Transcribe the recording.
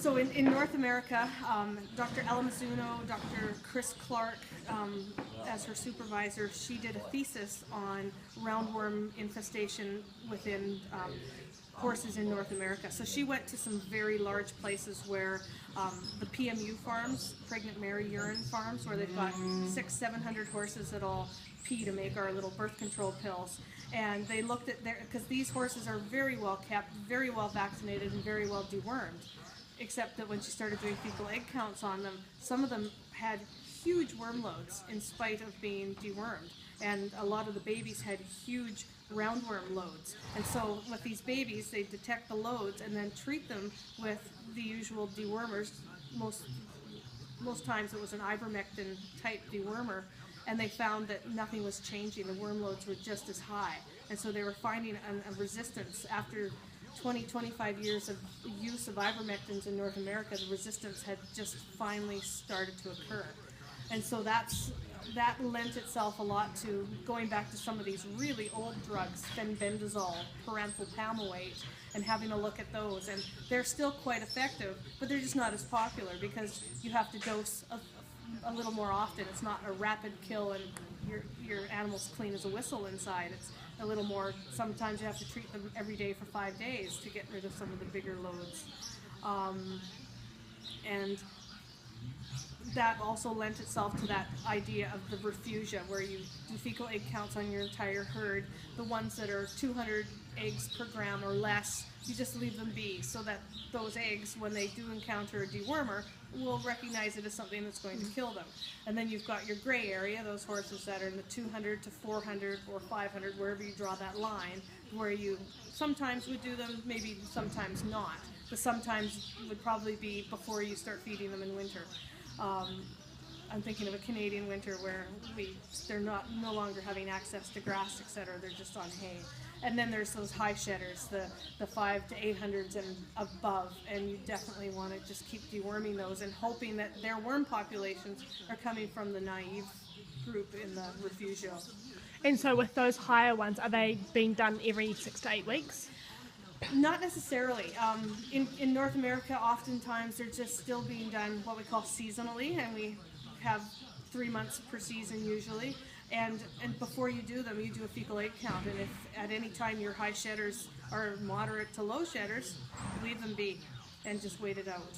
So in North America, Dr. Ella Mizuno, Dr. Chris Clark, as her supervisor, she did a thesis on roundworm infestation within horses in North America. So she went to some very large places where the PMU farms, pregnant Mary urine farms, where they've got 600-700 horses that all pee to make our little birth control pills. And they looked at because these horses are very well kept, very well vaccinated, and very well dewormed. Except that when she started doing fecal egg counts on them, some of them had huge worm loads in spite of being dewormed. And a lot of the babies had huge roundworm loads. And so with these babies, they detect the loads and then treat them with the usual dewormers. Most times it was an ivermectin type dewormer, and they found that nothing was changing. The worm loads were just as high. And so they were finding a resistance after 20-25 years of use of ivermectins in North America. The resistance had just finally started to occur. And so that lent itself a lot to going back to some of these really old drugs, fenbendazole, parenthal pamoate, and having a look at those. And they're still quite effective, but they're just not as popular because you have to dose a little more often. It's not a rapid kill and your animal's clean as a whistle inside. It's a little more, sometimes you have to treat them every day for 5 days to get rid of some of the bigger loads. And that also lent itself to that idea of the refugia, where you do fecal egg counts on your entire herd. The ones that are 200 eggs per gram or less, you just leave them be, so that those eggs, when they do encounter a dewormer, will recognize it as something that's going to kill them. And then you've got your gray area, those horses that are in the 200 to 400 or 500, wherever you draw that line, where you sometimes would do them, maybe sometimes not. But sometimes would probably be before you start feeding them in winter. I'm thinking of a Canadian winter where they're no longer having access to grass, etc. They're just on hay. And then there's those high shedders, the 5 to 800s and above, and you definitely want to just keep deworming those and hoping that their worm populations are coming from the naive group in the refugio. And so with those higher ones, are they being done every 6 to 8 weeks? Not necessarily. In North America, oftentimes they're just still being done what we call seasonally, and we have 3 months per season usually. And before you do them, you do a fecal egg count, and if at any time your high shedders are moderate to low shedders, leave them be and just wait it out.